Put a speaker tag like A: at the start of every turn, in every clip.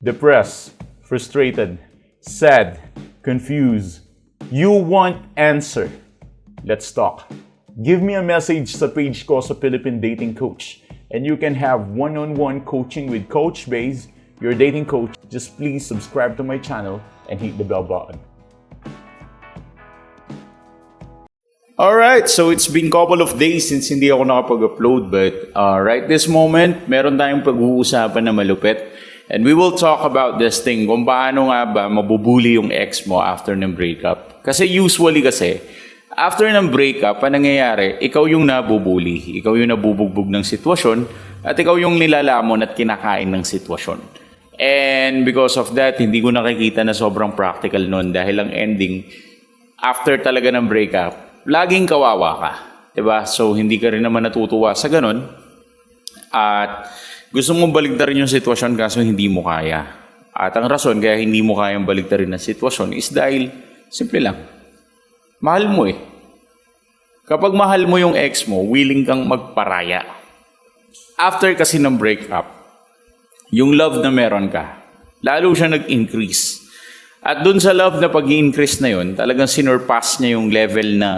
A: depressed, frustrated, sad, confused. You want answer. Let's talk. Give me a message sa page ko sa Philippine Dating Coach and you can have one-on-one coaching with Coach Baze, your dating coach. Just please subscribe to my channel and hit the bell button. Alright, so it's been couple of days since hindi ako nakapag-upload but right this moment, meron tayong pag-uusapan na malupit. And we will talk about this thing kung paano nga ba mabubuli yung ex mo after ng breakup. Kasi usually after ng breakup, ang nangyayari, ikaw yung nabubuli. Ikaw yung nabubugbog ng sitwasyon at ikaw yung nilalamon at kinakain ng sitwasyon. And because of that, hindi ko nakikita na sobrang practical nun dahil ang ending, after talaga ng breakup, laging kawawa ka. Diba? So, hindi ka rin naman natutuwa sa ganun. At gusto mong baligtarin yung sitwasyon kaso hindi mo kaya. At ang rason kaya hindi mo kayang baligtarin ang sitwasyon is dahil, simple lang, mahal mo eh. Kapag mahal mo yung ex mo, willing kang magparaya. After kasi ng breakup, yung love na meron ka, lalo siya nag-increase. At dun sa love na pag-increase na yun, talagang sinurpass niya yung level na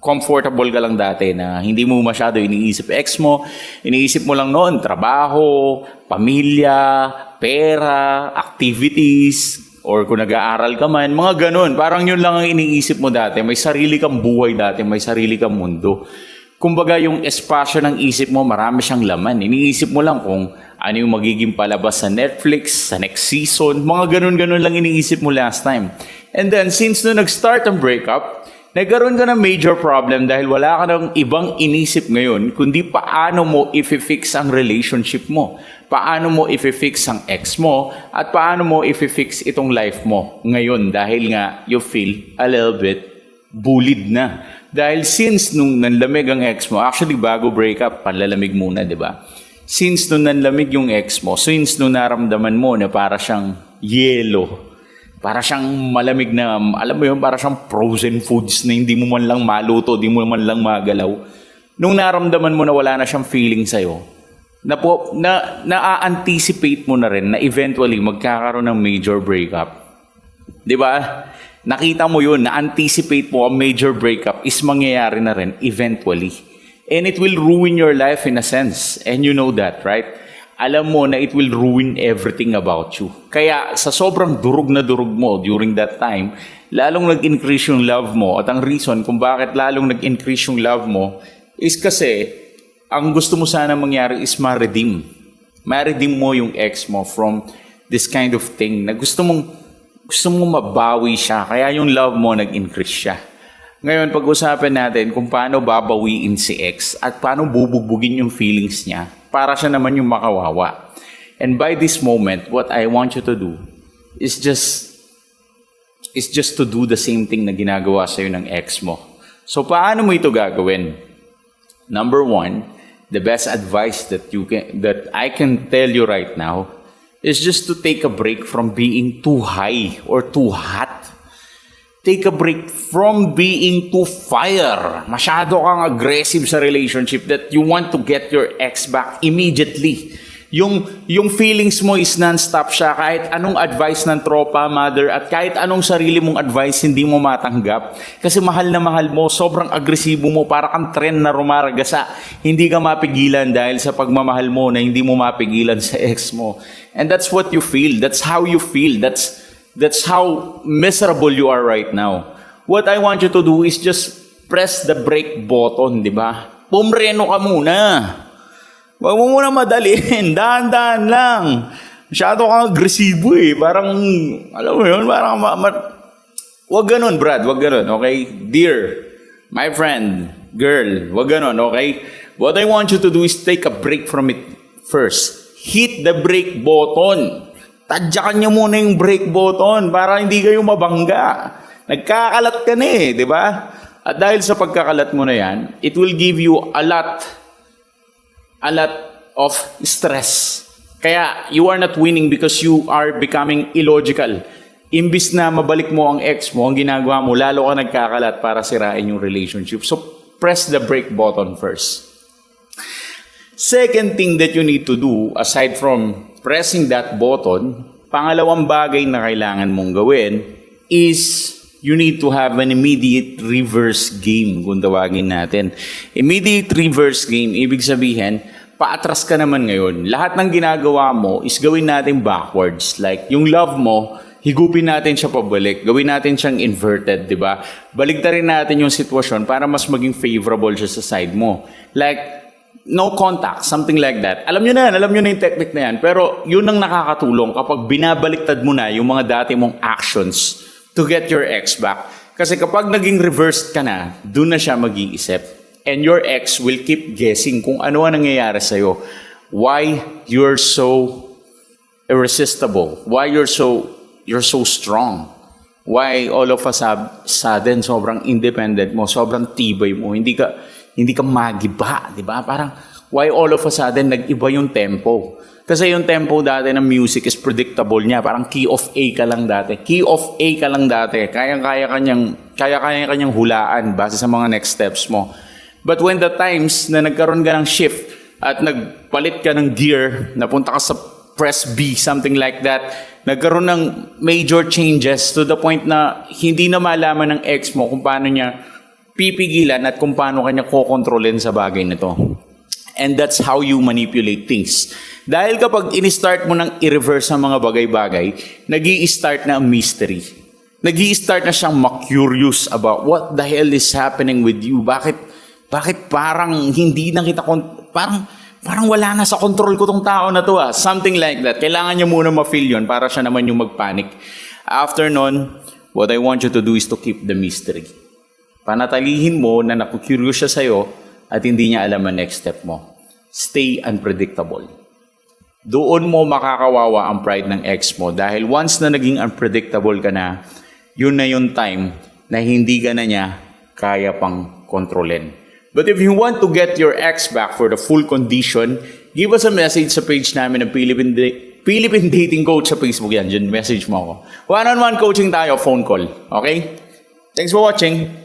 A: comfortable ka lang dati na hindi mo masyado iniisip ex mo. Iniisip mo lang noon, trabaho, pamilya, pera, activities, or kung nag-aaral ka man, mga ganun. Parang yun lang ang iniisip mo dati. May sarili kang buhay dati, may sarili kang mundo. Kumbaga yung espasyo ng isip mo, marami siyang laman. Iniisip mo lang kung ano yung magiging palabas sa Netflix, sa next season. Mga ganun-ganun lang iniisip mo last time. And then, since no nag-start ang breakup, nagkaroon ka ng major problem dahil wala ka ng ibang inisip ngayon kundi paano mo i-fix ang relationship mo. Paano mo i-fix ang ex mo at paano mo i-fix itong life mo ngayon dahil nga you feel a little bit bullied na. Dahil since nung nanlamig ang ex mo, actually bago breakup, panlalamig muna, di ba? Since nung nanlamig yung ex mo, since nung naramdaman mo na para siyang yelo, para siyang malamig na, alam mo yun, para siyang frozen foods na hindi mo man lang maluto, hindi mo man lang magalaw. Nung naramdaman mo na wala na siyang feeling sa'yo, na-anticipate mo na rin na eventually magkakaroon ng major breakup. Di ba? Nakita mo yun, na-anticipate mo ang major breakup is mangyayari na rin eventually. And it will ruin your life in a sense. And you know that, right? Alam mo na it will ruin everything about you. Kaya sa sobrang durog na durog mo during that time, lalong nag-increase yung love mo. At ang reason kung bakit lalong nag-increase yung love mo is kasi ang gusto mo sana mangyari is ma-redeem. Ma-redeem mo yung ex mo from this kind of thing na gusto mong mabawi siya. Kaya yung love mo nag-increase siya. Ngayon, pag-usapan natin kung paano babawiin si ex at paano bubugbugin yung feelings niya para siya naman yung makawawa. And by this moment, what I want you to do is just to do the same thing na ginagawa sa'yo ng ex mo. So, paano mo ito gagawin? Number one, the best advice that I can tell you right now is just to take a break from being too high or too hot. Take a break from being too fire. Masyado kang aggressive sa relationship that you want to get your ex back immediately. Yung feelings mo is non-stop siya. Kahit anong advice ng tropa, mother, at kahit anong sarili mong advice, hindi mo matanggap. Kasi mahal na mahal mo, sobrang agresibo mo, para kang tren na rumaragasa. Hindi ka mapigilan dahil sa pagmamahal mo na hindi mo mapigilan sa ex mo. And that's what you feel. That's how you feel. That's how miserable you are right now. What I want you to do is just press the brake button, di ba? Pumreno ka muna. Huwag mo muna madaliin. Dahan-dahan lang. Masyado kang agresibo eh. Parang, alam mo yun, parang wag ganun, Brad. Wag ganun, okay? Dear, my friend, girl, wag ganun, okay? What I want you to do is take a break from it first. Hit the brake button. Tadyakan niyo muna yung brake button para hindi kayo mabangga. Nagkakalat ka na eh, di ba? At dahil sa pagkakalat mo na yan, it will give you a lot of stress. Kaya you are not winning because you are becoming illogical. Imbis na mabalik mo ang ex mo, ang ginagawa mo, lalo ka nagkakalat para sirain yung relationship. So, press the brake button first. Second thing that you need to do, aside from pressing that button, Pangalawang bagay na kailangan mong gawin is you need to have an immediate reverse game, kung tawagin natin. Immediate reverse game, ibig sabihin, paatras ka naman ngayon. Lahat ng ginagawa mo is gawin natin backwards. Like, yung love mo, higupin natin siya pabalik. Gawin natin siyang inverted, di ba? Baligtarin natin yung sitwasyon para mas maging favorable siya sa side mo. Like, no contact, something like that. Alam nyo na yung technique na yan. Pero yun ang nakakatulong kapag binabaliktad mo na yung mga dati mong actions to get your ex back. Kasi kapag naging reversed ka na, doon na siya mag-iisip. And your ex will keep guessing kung ano ang nangyayari sa'yo. Why you're so irresistible. Why you're so strong. Why all of a sudden sobrang independent mo, sobrang tibay mo, hindi ka magiba, di ba? Parang why all of a sudden nag-iba yung tempo? Kasi yung tempo dati ng music is predictable niya. Parang key of A ka lang dati. Key of A ka lang dati. Kaya kanyang hulaan base sa mga next steps mo. But when the times na nagkaroon ka ng shift at nagpalit ka ng gear, napunta ka sa press B, something like that, nagkaroon ng major changes to the point na hindi na malaman ng ex mo kung paano niya pipigilan at kung paano kanya kokontrolin sa bagay na to. And that's how you manipulate things. Dahil kapag in-start mo nang i-reverse ang mga bagay-bagay, nag-i-start na ang mystery. Nag-i-start na siyang ma-curious about what the hell is happening with you. Bakit parang hindi na kita, parang wala na sa control ko tong tao na to Something like that. Kailangan niya muna ma-feel yun para siya naman yung mag-panic. After nun, what I want you to do is to keep the mystery. Panatalihin mo na naku-curious siya sa'yo at hindi niya alam ang next step mo. Stay unpredictable. Doon mo makakawawa ang pride ng ex mo dahil once na naging unpredictable ka na yung time na hindi ka na niya kaya pang kontrolin. But if you want to get your ex back for the full condition, give us a message sa page namin ng Philippine Dating Coach sa Facebook yan. Diyan message mo ako. One-on-one coaching tayo, phone call. Okay? Thanks for watching.